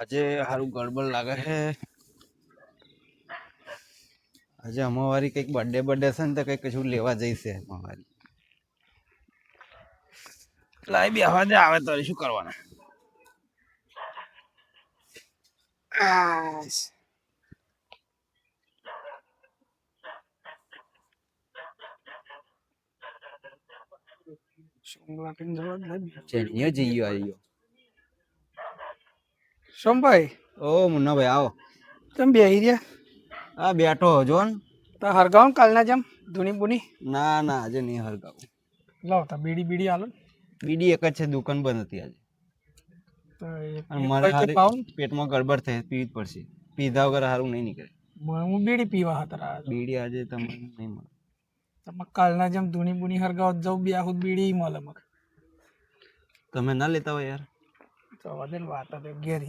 આજે સારું ગડબડ લાગે છે. આજે અમારી કંઈક બર્થડે છે ને તો કંઈક કશું લેવા જઈશે અમારી. લાઈ બેહવા દે, આવે તો શું કરવાના. સોમભાઈ, ઓ મુન્નાભાઈ આવો. તમે બેહી રહ્યા? આ બેઠો જો ને. તો હરગાવ કાલના જેમ ધૂની બુની? ના ના આજે નહીં હરગાવું. લાવ તો બીડી બીડી આલો. બીડી એક જ છે, દુકાન બંધ હતી આજે. તો અને મને હારી પેટમાં ગડબડ થઈ, પીવી જ પડશે. પીધા વગર સારું નહીં નીકળે. હું બીડી પીવા હતા. બીડી આજે તમને નહીં મળે. તમે કાલના જેમ ધૂની બુની હરગાવ જાવ બે આખું બીડી મળે મગ. તમે ના લેતા હોય યાર. તો વધે વાત હતી ઘેર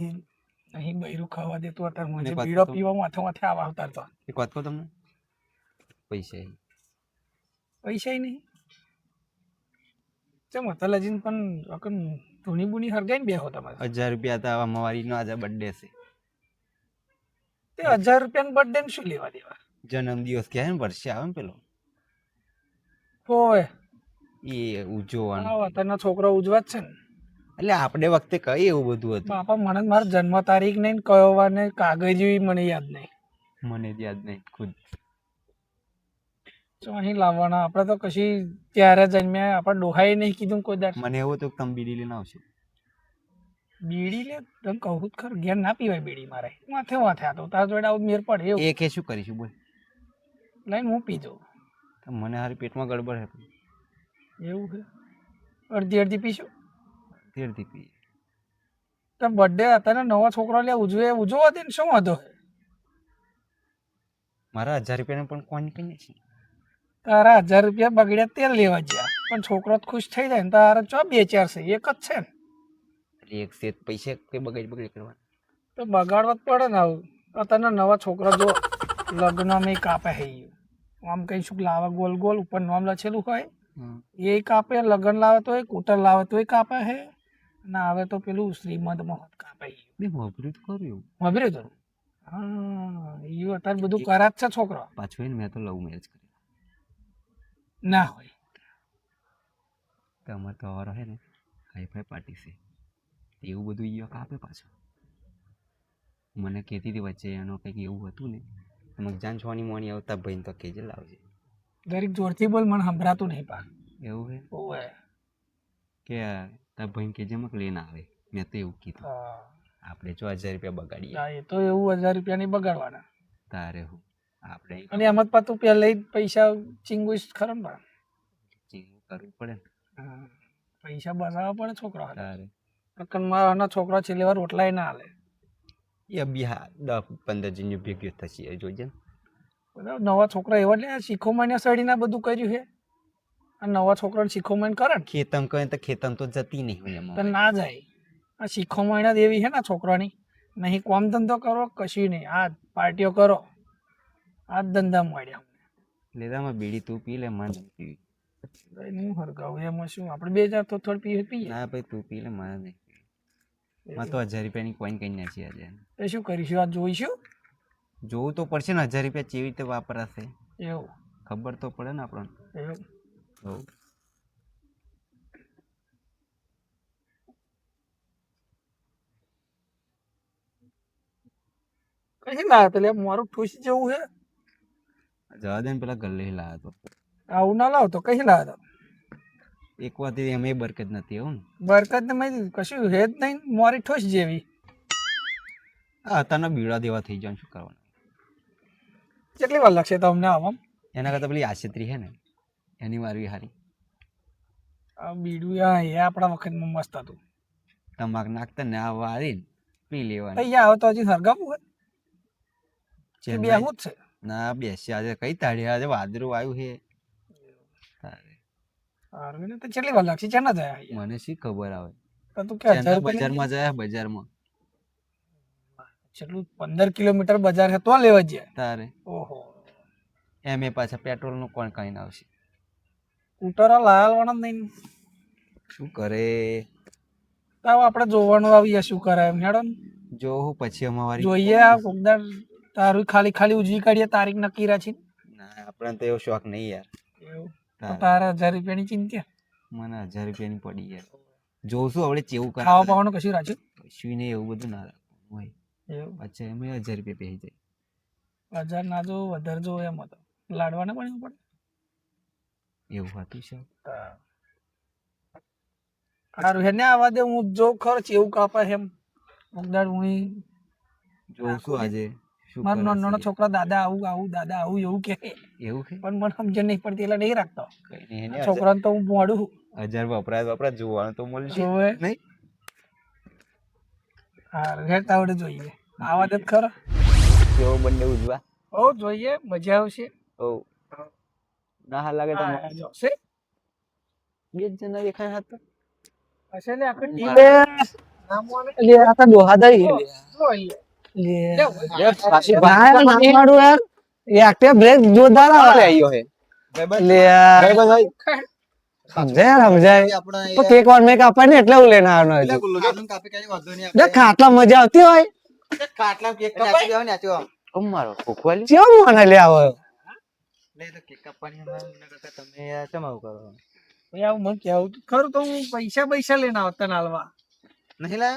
અહીં બૈરું ખાવા દેતું અત્યારે મને બીડો પીવા માથે માથે આવા ઉતારતો. એક વાત કહો તમને, પૈસા પૈસા નહીં ચમ હતા લજીને પણ ધૂની બુની હરગાઈને બેહો તમારે. 1000 રૂપિયા હતા. અમારીનો આજે બર્થડે છે. તે 1000 રૂપિયાનો બર્થડે ને શું લેવા દેવા? જન્મદિવસ કહે ને, વર્ષે આવે ને પેલો હોય એ ઉજવવાનો. અત્યારનો છોકરો ઉજવા જ છે ને. એટલે આપણે વખતે કઈ એવું બધું હતું. બાપા મને મારા જન્મ તારીખ નહીં, કયો વાર નહીં, કાગળ જેવી મને યાદ નહીં. મને જ યાદ નહીં ખુદ. તો અહીં લાવવાના આપણે તો કશી ત્યારે જન્મ્યા આપણે ડોહાઈ નહીં કીધું કોઈ દાડ. મને એવું હતું કે તમે બીડી લઈને આવશો. બીડી લે તમે કહું જ ખરું, ઘેર ના પીવાય બીડી મારે. માથે માથે આ તો તાર જોડે આવું મેર પડે એવું. એ કે શું કરીશું બોલ. લઈને હું પી જાઉં. મને હારી પેટમાં ગડબડ છે. એવું છે? અડધી અડધી પીશું. ધીરથી પી. તો બર્થડે અત્યારે નવો છોકરો લે ઉજવવા દે ને શું વાંધો? મારા 1000 રૂપિયાને પણ કોણ કઈ છે. તારા 1000 રૂપિયા બગડ્યા તેલ લેવા ગયા પણ છોકરો ખુશ થઈ જાય ને તારા ચો 2-4 છે, એક જ છે ને. એટલે એક સેત પૈસા કઈ બગડ કરવાના તો બગાડવા જ પડે ને. આવું અત્યારના નવા છોકરા જો લગ્નમાં કાપે હે, આમ કઈ શું લાવે ગોલ ગોલ ઉપર નામ લખેલું હોય એ કાપે, લગ્ન લાવે તો એ કૂટર લાવે તો એ કાપે હે, ના આવે તો પેલું શ્રીમંત મહોત કાપે. વાપર્યું તો હા એ અત્યારે બધું કરા જ છે છોકરો. પાછું મેં તો લવ મેરેજ કર્યું ના હોય તો અમારે તો હવારો હે ને હાઈફાઈ પાર્ટી છે એવું બધું ઈયો કાપે. પાછું મને કહેતી હતી વચ્ચે એનો કંઈક એવું હતું ને, તમે જાન છોની મોની આવતા ભાઈ તો કેજે લાવજે. દરેક જોરથી બોલ, મને સંભળાતું નહીં પા. એવું હે ઓય કે તાર ભાઈ કેજે મક લઈને આવે. મેં તો એવું કીધું. આપણે જો 1000 રૂપિયા બગાડીએ. એ તો એવું 1000 રૂપિયા નહીં બગાડવાના તારે હું આપણે અને એમ જ પાછું પહેલા પૈસા ચીંગુશ ખરો ને કરવું પડે ને. પૈસા બચાવવા પડે છોકરા. તારે મારા છોકરા છેલ્લી વાર રોટલા ના હાલે. એ બી 10-15 જણની ભેગી થશે જોઈજે. બધા નવા છોકરા એવા લે શીખોમાન્ય સડીને બધું કર્યું છે. આ નવા છોકરાને શીખોમાન કરે ને ખેતમ કહે તો ખેતમ તો જતી નહીં તો ના જાય. આ શીખોમાયણા એવી છે ને છોકરાની, નહીં કોમ ધંધો કરો કશું નહીં, આ પાર્ટીઓ કરો, આ જ ધંધા મળ્યા. લેદામાં બીડી તું પી લે, મને પીવી. હું હરગાવું એમાં શું, આપણે 2000 તો થોડી પીએ. ના ભાઈ તું પી લે, મારે નહીં. માં તો 1000 રૂપિયાની કોઈન કઈ નથી આજે. એ શું કરીશું? આ જોઈશું. જોવું તો પડશે ને 1000 રૂપિયા કેવી રીતે વાપરાશે એવું ખબર તો પડે ને આપણને. એવું કઈ લાવ્યો તો લે, મારું ઠૂસ જેવું છે. જવા દે ને, પેલા ગલ્લે લાવ્યો તો. આવું ના લાવ તો કઈ લાવ્યો તો? એક વાત એમ બરકત નથી એવું ને. બરકત ને કશું હે જ નહીં, મારી ઠોસ જેવી. હા અત્યારના બીડા દેવા થઈ જાય, શું કરવાનું? કેટલી વાર લાગશે તમને આવવામાં? એના કરતા પેલી આશેત્રી છે ને એની મારવી હારી. આ બીડું એ આપણા વખતમાં મસ્ત હતું. તમાક નાખતા ને આ વાળી પી લેવાનું. અહીંયા આવે તો હજી સરગાવું હોય બેહું જ છે. ના બેસી આજે કઈ તાળી આજે વાદળું આવ્યું છે. તો કેટલી વાર લાગશે? ચાના જાય મને શી ખબર આવે. તું કે બજારમાં જાય, બજારમાં કેટલું 15 કિલોમીટર બજાર છે તો લેવા જાય તારે. ઓહો એમ એ પાછા પેટ્રોલ નું કોણ કઈ આવશે. સ્કૂટરો લાવવાના નહીં. શું કરે આપણે જોવાનું આવીએ શું કરે એમ હેડો ને. જો હું પછી અમારી જોઈએ આ કોકદાર તારું ખાલી ખાલી ઉજવી કાઢીએ તારીખ નક્કી રાખી. ના આપણને તો એવો શોખ નહીં યાર. તો તારા 1000 રૂપિયાની ચિંતા. મને 1000 રૂપિયાની પડી યાર. જોઉં છું હવે ચેવું કરે. ખાવા પાવાનું કશું રાખ્યું? કશું નહીં, એવું બધું ના રાખવું હોય. એવું અચ્છા એમ 1000 રૂપિયા પહી જાય. 1000 ના જો વધારે જો એમ હતો લાડવાના પણ એવું પડે. એવું હતું છે. સારું હે ને આવા દે હું જો ખર્ચ એવું કાપે એમ કોકદાર હું જોઉં છું આજે શું મારો કરે નાનો છે. છોકરા દાદા આવું આવું દાદા આવું એવું કે એવું કે પણ મને સમજણ નહીં પડતી એટલે નહીં રાખતો. કઈ નહીં એને છોકરાને તો હું મોડું 1000 વપરાય જોવાનું તો મળશે જોવે નહીં. હા રહેતા આવડે જોઈએ આવા દે ખરો. કેવો બંને ઉજવા. ઓ જોઈએ મજા આવશે. ઓ ના હાલ લાગે તો હા, જોશે બે જ જણા દેખાય હતા. હશે ને આખી ટીમ લે આ તો દોહાદા ઈ લે જોઈએ ભાઈ નામ મારું યાર એ આખે બ્રેક જોરદાર આવે આયો હે લે સમજાય તો કેક વાર મેક આપવા ને એટલે હું લઈને આવવાનો છું જો ખાટલા મજા આવતી હોય અમારો કોકવાલી કેવું મને લે આવો ભાઈ આવું મને કેવું તું ખરું તો હું પૈસા લઈને આવતા નાલવા નહીં લા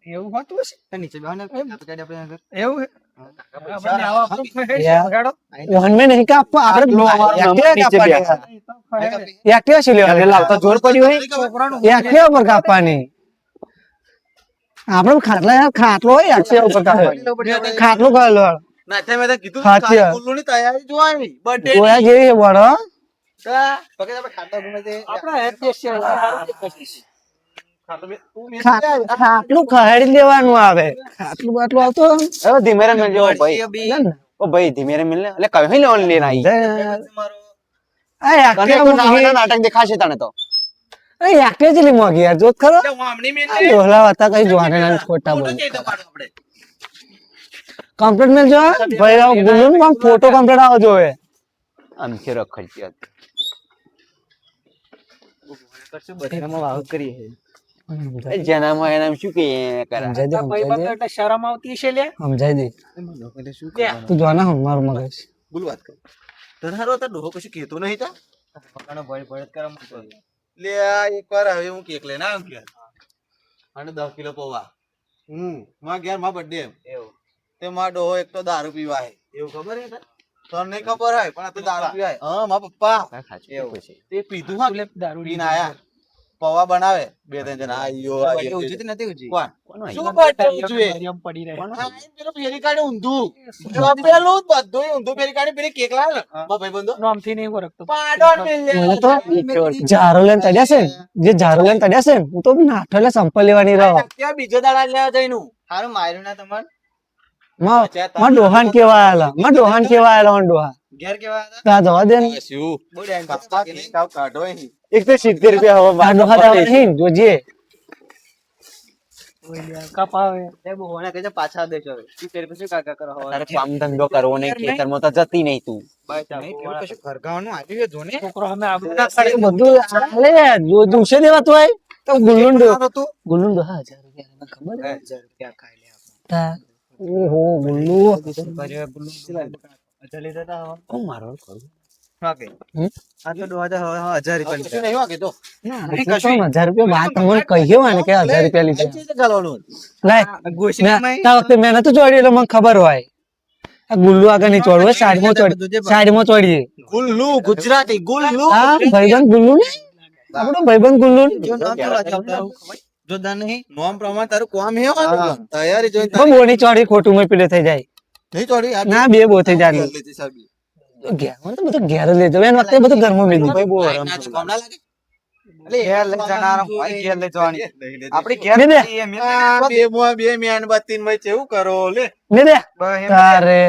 એવું હોતું હશે નીચે બેહને એવું હે આપણે આવા આપણું ફહેડ યાર. વગાડો. વહન મે નહીં કાપવા આપણે એક્ટિવા કાપવાની એક્ટિવા શું લેવા લાવતા જોર પડ્યું હોય છોકરાનું એક્ટિવા ઉપર કાપવાની આપણે ખાટલા યાર ખાટલો હોય એક્ટિવા ઉપર કાપવાની ખાટલો કરેલો નાથે મેં તો કીધું સાચી વાત. ગુલ્લુની તૈયારી જોવાની બર્થડે ગોયા જેવી બળો પગે આપણે ખાતા ઘૂમે છે આપણા હેડ સ્પેશિયલ ખાટલું ખહેડી લેવાનું આવે ખાટલું બાટલું આવતો હવે ધીમે રે મિલ જાઓ ભાઈ ઓ ભાઈ ધીમે રે મિલ ને એટલે કઈ લેવાનું લેના આ એક્ટિવા મોંઘી નાટક દેખાશે તને તો આ એક્ટિવા જેટલી મોંઘી યાર જોત ખરો આ ડોહલા હતા કઈ જોવાને ના ખોટા બોલ કમ્પ્લીટ મેલ જો ભાઈ આવ ગુલ્લુન માં ફોટો કમ્પ્લીટ આવો જોવે આમ કે રખડતી હતી કરશું બધામાં વાવ કરી હે જનામાં એનામ શું કે કરા સમજાઈ દે ભાઈ બંધ એટલે શરમ આવતી છે લે સમજાઈ દે શું તું જોના હું મારું મગજ બોલ વાત કર તરહારો તો ડોહો કશું કહેતો નહીં તા પકાનો ભય ભય કરમ લે આ એકવાર હવે હું કેક લઈને આવ્યો કે અને 10 કિલો પૌવા માં ઘેર માં બર્થડે એવું તે માં ડોહો એક તો દારૂ પીવા હે એવું ખબર હે તને નહીં ખબર હે પણ આ તો દારૂ પીવાય હા માં પપ્પા એવું તે પીધું હા દારૂ પીને આયા પૌવા બનાવે બે ત્રણ જણા આયો ઉજી તો નથી ઉજી કોણ શું બર્થડે ઉજવે એમ પડી રહે પેલો ફેરી કાઢે ઊંધું પેલું બધું ઊંધું ફેરી કાઢે પેલી કેક લાવે ને ભાઈ બંધો નામથી નહીં ઓળખતો પાડોન મિલ મને તો ઝારો લઈને તડ્યા છે ને જે ઝારો લઈને તડ્યા છે ને હું તો નાઠો એટલે સંપલ લેવાની રહો ત્યાં બીજો દાડા લેવા જઈનું હારું માર્યું ના તમાર માં ડોહાન કેવા આયેલા માં ડોહાન કેવા આયેલા માં ડોહા ઘેર કેવા હતા તા જવા દે ને શું બહુ ડાયન પાપા કે કાવ કાઢો અહીં એક તો 70 રૂપિયા હવે આ ડોહા દાવા નહીં જોજે કપાવે એ બોને કહે પાછા દેજો હવે તું ફેર પછી કાકા કરો હવે તારે કામ ધંધો કરવો નહીં ખેતરમાં તો જતી નહીં તું બાય નહીં પેલું કશું ઘરગાવાનું આવ્યું છે જોને છોકરો અમે આપણે એ બધું આલે જો દુસે દેવાતું હોય તો ગુલ્લુન દો ગુલ્લુન દો 1000 રૂપિયા ખબર હે 1000 રૂપિયા ખાઈ લે તા ઓહો ગુલ્લુ પરિવાર ગુલ્લુ અજા લીધા તા ઓ મારો કરું વાકે આ તો 1000 રૂપિયા નહીં વાકે તો કશું 1000 રૂપિયા વાત તમને કહ્યો ને કે 1000 રૂપિયા લીધા ચાલવાનું લાય તા વખતે મેં નતું ચોડ્યું એટલે મને ખબર હોય આ ગુલ્લુ આગળ નહીં ચોડવું સાઈડમાં ચોડીએ ગુલ્લુ ગુજરાતી ગુલ્લુ હા ભાઈબંધ ગુલ્લુ ને આપણો ભાઈબંધ ગુલ્લુ જોતા નહીં નોમ પ્રમાણ તારું કામ હે તૈયારી જોઈને બહુ બોની ચોડી ખોટું માં પીલે થઈ જાય નહીં ચોડી ના બે બો થઈ જાય ઘેર મને તો બધું ઘેર લઈ જાવ એન વખતે બધું ઘરમાં મેલી ભાઈ બહુ આરામ કામ ના લાગે ઘેર લઈ જનાર હોય ઘેર લઈ જવાની આપડી ઘેર લે બે મીણબત્તી માં કેવું કરો લે લે દે તારે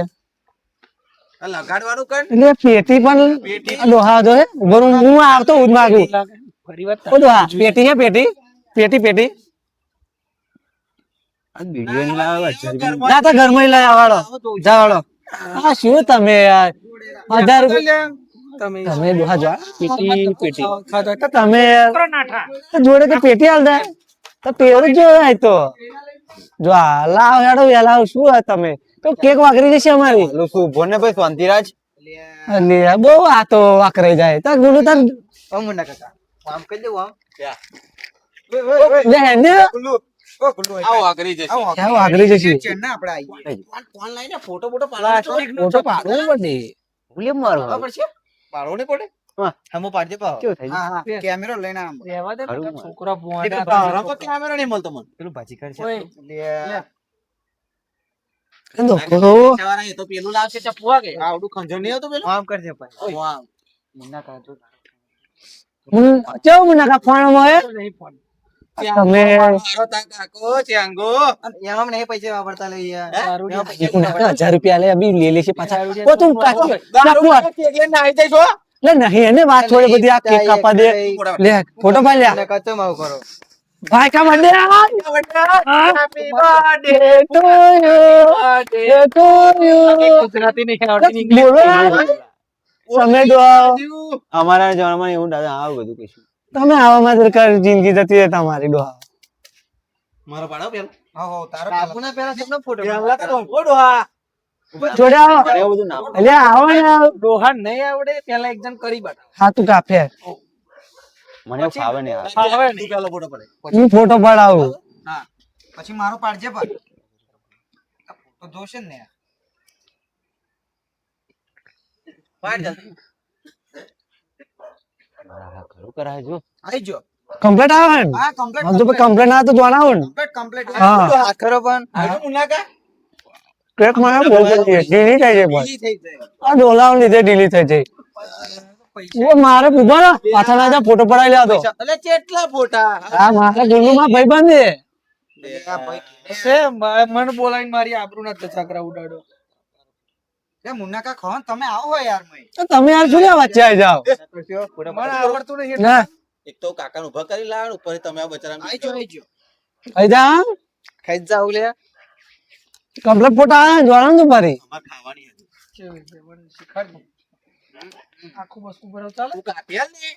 લગાડવાનું કર એટલે પેટી પણ ડોહા જો હે બરું હું આવતો હું જ માંગુ ફરી વાર ઓ ડોહા પેટી હે પેટી પેટી ના તો ઘરમાં લઈ આવાળો જાવાળો આ શું તમે યાર 1000 રૂપિયા તમે ડોહા જો પેટી ખાધા તો તમે યાર નાઠા તો જોડે કે પેટી હાલ દે તો પેરું જો આય તો જો આ લાવ હેડો વેલા શું આ તમે તો કેક વાગરી જશે અમારી હાલો શું ઉભો ને ભાઈ શાંતિરાજ અલે બહુ આ તો વાકરાઈ જાય તાર ગુરુ તાર મુન્ના કાકા આમ કરી દેવું આમ લે હેને આવો આગરી જશે ક્યાં વાગરી જશે ચેન્ના આપણે આવી ફોન લઈને ફોટો ફોટો પાડવો પડે ભૂલે મારો પડશે પાડવો ને પડે હા હમો પાડજે પાવ કેવું થઈ હા હા કેમેરો લઈને આમ રહેવા દે ને, ખરું. છોકરા એક ભોંડા તારા તો કેમેરો નહીં મળતો મને પેલું ભાજી કરશે ઓય, ગયો તો સવારે એ તો પેલું લાવશે ચપવા કે આવડું ખંજર નહીં આવતું પેલું આમ કરજે ભાઈ આમ મુન્ના કાકા કેવું મને ફોન માં નહીં ફોન. તમે મારો તા કાકો ચાંગો એમાં નહીં પૈસા વાપરતા લે યાર દારૂ એમાં લે. પૈસા 1000 રૂપિયા લે અભી લે લેશે પાછા દારૂ લે. ઓ તું કાચું દારૂ કેક લઈને આવી જઈશો લે નહીં એને વાત થોડી બધી આ કેક કાપા દે લે ફોટો પાડ લે મુન્ના કાચો માવ કરો ભાઈ કા birthday happy birthday to you to you Gujarati નહીં આવડતી, ઇંગ્લિશ તમે દો અમારા જમાનામાં એવું દાદા આવું બધું કશું તમે આવામાં સરકાર જિંદગી જતી રહે તમારી ડોહા મારો પાડો પેલો હો તારો કાકુના પેલા કેમનો ફોટો જોડે આવો એવું બધું નામ એટલે આવો ને ડોહા નહીં આવડે પેલા એક જણ કરી બતાવ. હા તું કાપે મને ફાવે ને યાર ફાવે ને. પેલો ફોટો પડે હું ફોટો પડાવું હા પછી મારો પાડજે પર તો જોશે ને યાર પાડ જલ્દી ખરું કરાય જો આઈ જો કમ્પ્લીટ આવે ને હા કમ્પ્લીટ આમ તો કમ્પ્લીટ ના તો જોણાવો ને કમ્પ્લીટ હા. હાથ ખરો પણ આજો મુનાકા કેક માં બોલ ડીલી થઈ જાય પણ ઈજી થઈ જાય આ ડોલાવ લીધે ડીલી થઈ જાય ઓ મારે ઉભા રહો પાછળ ના જા ફોટો પડાવી લ્યા તો એટલે કેટલા ફોટા આ મારા ગુલ્લુ માં ભાઈબંધ છે આ ભાઈ છે, મને બોલાવીને મારી આબરૂ ના ચકરા ઉડાડો. એ મુનાકા ખોન તમે આવો હો યાર મય તો તમે યાર શું લેવા વચ્ચે આવી જાઓ મને આવડતું નહીં એટલે. ના એક તો કાકાને ઉભા કરી લાવ ઉપર તમે આ બચારા આઈ જો આવી જા ખાઈ જાવ લે કમ્પ્લીટ ફોટો આવે જોવાનું તું ફરી અમાર ખાવાની હતી કેવું છે, મને શીખવાડ દે. આખું વસ્તુ બરાબર ચાલે. તું કાપી આલ ને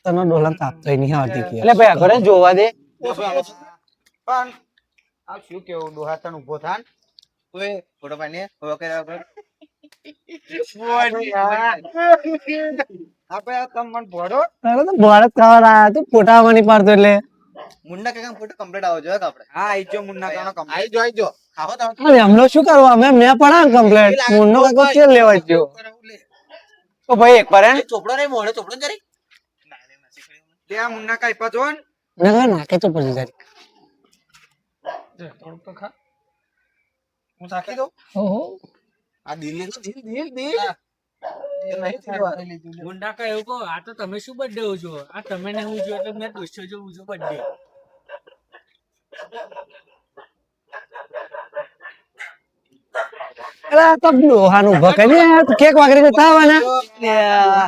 તને ડોલન તાપતો નહીં આવતી એટલે ભાઈ આગળ જોવા દે પણ આ શું કેવું ડોહાતણ ઉભો થાન ઓય ફોટો પાને હવે કર્યા વગર આપણે આ તમ મન ભોડો તારે તો ભારત ખાવા આયા તું ફોટા નહીં પાડતો એટલે મુન્ના કાકા ફોટો કમ્પ્લીટ આવો જોઈએ આપણે હા આઈ જો મુન્ના કાકાનો કમ્પ્લીટ આઈ જો ખાવો તમે અરે એમનો શું કરવા અમે મેં પડા કમ્પ્લીટ મુન્નો કાકો કેમ લેવા ગયો તો ભાઈ એક પર હે ચોપડો નહીં મોડે ચોપડો જરી લે આ મુન્ના કાઈ પા જોન ના નાખે તો પછી જારી લે, થોડુંક તો ખા. હું સાખી દઉં ઓહો આ દિલ ને દિલ દિલ દિલ એ નહીં થયો ગુંડા કા એવું કહો, આ તો તમે શું બર્થડે ઉજો, આ તમે ને ઉજો એટલે મેં દોસ્તો જો ઉજો બર્થડે. અરે તો ડોહાનું ઉભો કરી યાર કેક વાગરી જતા આવવાના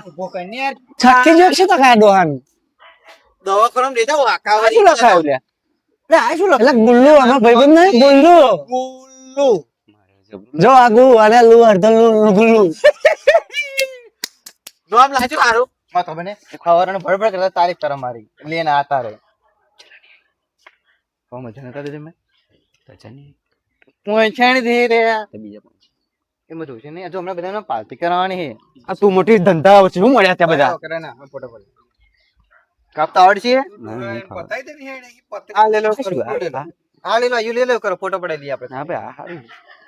ઉભો કરીને યાર છક્કી જોક છે તો કાયા ડોહાનું દવાખાના લેતા વાકા શું લખાયું લે લે આ શું એટલે ગુલ્લુ આમાં ભાઈબંધ નહીં ગુલ્લુ ગુલ્લુ જો આગુ અને લુ અડધો ગુલ્લુ નામ લાજો હારું માં ખબર ને ખવરાનો ભડભડ કરતા તારીફ કરે મારી લેને આતા રે બહુ મજા નતા દે તમે તચાની પોઈછાણી દે રે બીજા પાંચ એમાં જોશે ને જો હમણાં બધાને પાર્ટી કરવાની છે આ તું મોટી ધંધા છે શું મળ્યા ત્યાં બધા કરે ને ફોટો પડે કાપતા આવડશે બતાઈ દે ને આ લે લો આ લે લો આયુ લે લો કરો ફોટો પડાવી લઈએ આપણે હા ભાઈ આ હારું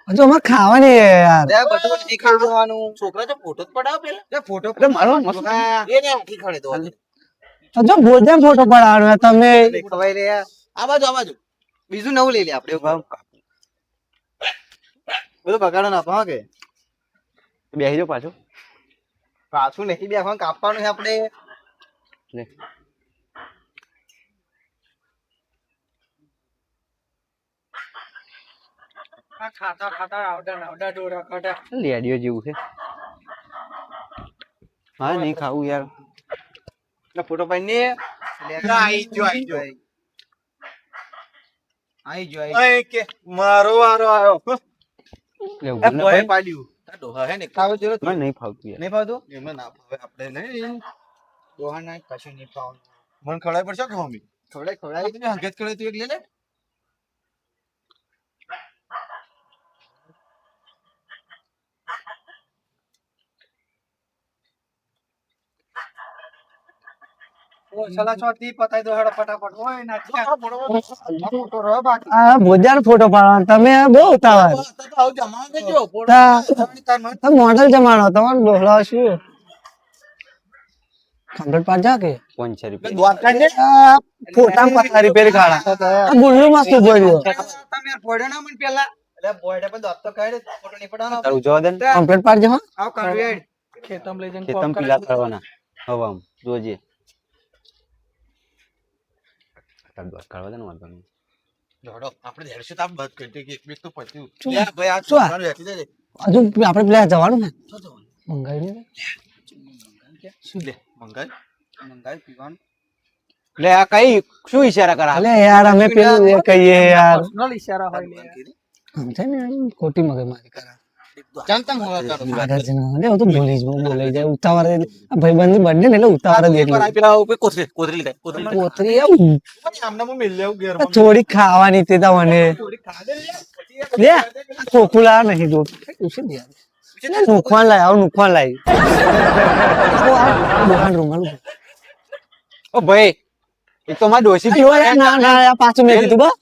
હજુ અમારે ખાવાની છે યાર લે બધું નહીં ખાઈ જવાનું છોકરા જો ફોટો જ પડાવ પેલા લે ફોટો અરે મારો મસ્ત એ ને આખી ખડે દો હજુ ભોજન ફોટો પડાવવાનો તમે ખવાઈ રે આ બાજુ બીજું નવું લઈ લે આપણે બધું બગાડો ના પાકે બેસી જાઓ પાછો પાછું નહીં બેસવાનું કાપવાનું છે આપણે લે આ ખાતા ખાતા આવડા ડોરા કાઢા. લેડીઓ જેવું છે હા નહીં ખાવું યાર એટલે ફોટો પાડીને આઈ જો આઈ જો કે મારો વારો આવ્યો લે એ ઉભો ને ભોય પાડ્યું આ ડોહા હે ને ખાવ જરૂર મને નહીં ફાવતું યાર નહીં ભાવતું એમને ના ભાવે આપણે નહીં દોહા ના કશું નહીં ખાવાનું મને ખવડાવી પડશે કે મમ્મી ખવડાય તમે હંગત કરે તું એક લે લે સલા ચોથી પતાઈ દો હેડો ફટાફટ ઓય નાખી આ ભોજાનો ફોટો પાડવાનો તમે બહુ ઉતાવળ આવું જમા દેજો તમે મોડલ જમાનો તમારો ડોહળો શું કમ્પ્લીટ પાડ જા કે 500 રૂપિયા દ્વારકા ને આ ફોટામાં પથારી રિપેર કાઢા આ ગુલ્લુ મસ્ત બોલ્યો તમે પોડે ના મન પેલા એટલે બોયડે પણ દોત તો કાઢે ફોટો નહીં પડાવવાનો તારું જોવા દે ને કમ્પ્લીટ પાડ જા આવ કાઢી ખેતમ લઈ જઈને ખેતમ પીલા કરવાના હવામ જોજે તાર બસ કાઢવા દે ને વાંધો નહીં જોડો આપણે હેડશું તો આપ બંધ કરી દે કે એક મિનિટ તો પત્યું શું? લે ભાઈ આ શું આ? છોકરાનું હેઠી દે હજુ આપણે પેલા જવાનું ને મંગાવી ને શું લે મંગાઈ પીવાનું લે આ કઈ શું ઈશારા કરા અલે યાર અમે પેલું એ કહીએ યાર પર્સનલ ઈશારા હોય લે સમજે ને ખોટી મગજમારી કરા જાણતા હું હવે કરો આગળ જઈને લે હું તો ભૂલી જ બોલાઈ જાય ઉતાવળ આ ભાઈબંધની બર્થડે ને એટલે ઉતાવળ જ એટલી આ પેલા ઉપર કોથરી લે કોથરી કોતરી આવું આમને હું મિલ લેવું ઘેર થોડી ખાવાની તે તો મને લે ખોખુલા નહીં જો ઉસે દે યાર નુખવાન લાય આવ નુખવાન લાય દોહાન રૂમાલ ઓ ભાઈ એક તો માર ડોસી પીવો યાર ના ના આ પાછું મેં કીધું બા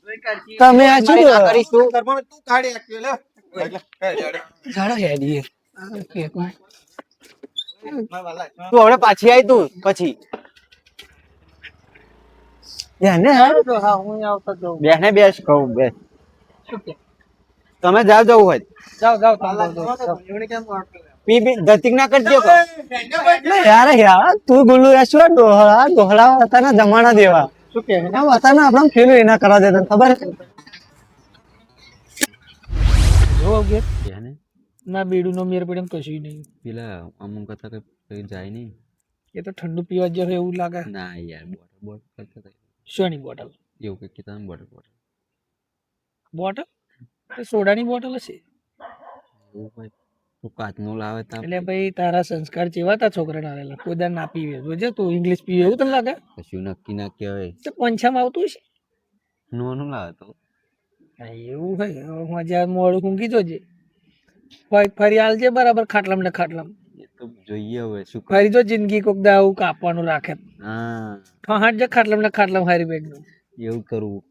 તમે આ શું કરીશ તું તું કાઢી આપ્યો લે જાડા હેડી કેક માં તું હવે પાછી આવી તું પછી યાર ને હા હા હું આવતો જઉં બેસ ને બેસ કહું બેસ શું કે તમે જાવ જવું હોય જાઓ જાઓ તમે જાઓ. પી પી ધતિક ના કરજો કહો. યાર યાર તું ગુલ્લુ યાર શું ડોહળા હતા ને જમાના દેવા શું કે એમ હતા ને આપણે ફેલું એના કરવા દેતા ખબર છે જો કે બેસ ને ના બીડું નો મેર પડે એમ કશું નહીં પેલા અમુક કરતા કઈ જાય નહીં એ તો ઠંડુ પીવા જેવું એવું લાગે ના યાર બોટલ બોટલ કરતા કઈ શોની બોટલ એવું કઈ કીધા બોટલ બોટલ બોટલ એ સોડાની બોટલ હશે એવું હોય તું કાચનું લાવે તા એટલે ભાઈ તારા સંસ્કાર જેવા તા છોકરાને આવેલા કોઈ દાડ ના પીવે જોજે તું ઇંગ્લિશ પીવે એવું તને લાગે કશું નક્કી ના કહેવાય તો પંછામાં આવતું હશે નોનું લાવે તો હા, એવું હોય હું જ્યાં મોડું ઊંઘી જોજે ફરી આલજે બરાબર ખાટલામ ને ખાટલામ એ તો જોઈએ હવે શું કર ફરી જો જિંદગી કોક દા આવું કાપવાનું રાખે હા ઠહાટ જે ખાટલામ ને ખાટલામ હારી બેગનું એવું કરવું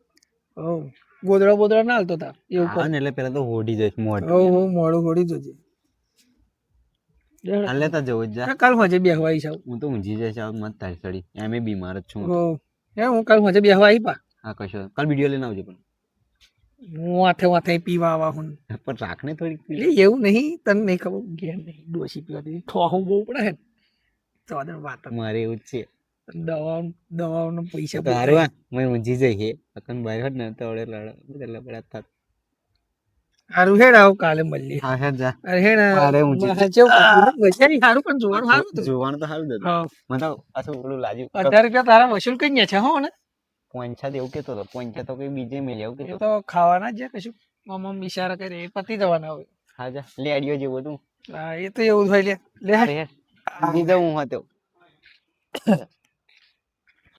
ઓ ગોદડા બોદડા ના હાલતો તા એવું હા ને એટલે પેલા તો હોડી જઈશ મોઢ ઓ મોડું હોડી જોજે હાલે તો જવું જ જા કાલ હોજે બેહવા આવીશ આવું. હું તો ઊંઘી જઈશ આવ મત તારી સડી એમે બીમાર જ છું ઓ હું કાલ હોજે બેહવા આવી પા હા કશો કાલ વિડીયો લઈને આવજો પણ હું માથે માથે પીવા આવા હું પણ રાખને થોડીક એટલે એવું નહીં તને નહીં ખબર ઘેર નહીં ડોસી પીવા દે ઠોહું બહુ પડે હે ચોદર વાત મારે એવું જ છે દવાઓનો પૈસા તો હારું હા મેં ઊંઘી જઈ હે અકન બહાર હોત ને તો આવડે લબડા થાત સારું હેડ આવ કાલે મળીએ હા હે જા અરે હેડ અરે ઊંચી. વૈચારી સારું પણ જોવાનું સારું હતું જોવાનું તો સારું જ હતું હા મને તો પાછું પેલું લાગ્યું 18 રૂપિયા તારા વસૂલ કઈ ગયા છે હો ને પોંચા એવું કેતો હતો પોંચા તો કઈ બીજે મેં એવું એ કેતો તો ખાવાના જ છે કશું મમ્મ ઈશારા કરે એ પતી જવાના હવે હા જા લેડિયો જેવું હતું હા એ તો એવું જ હોય લે લે અરે યાર બીજો હું હતો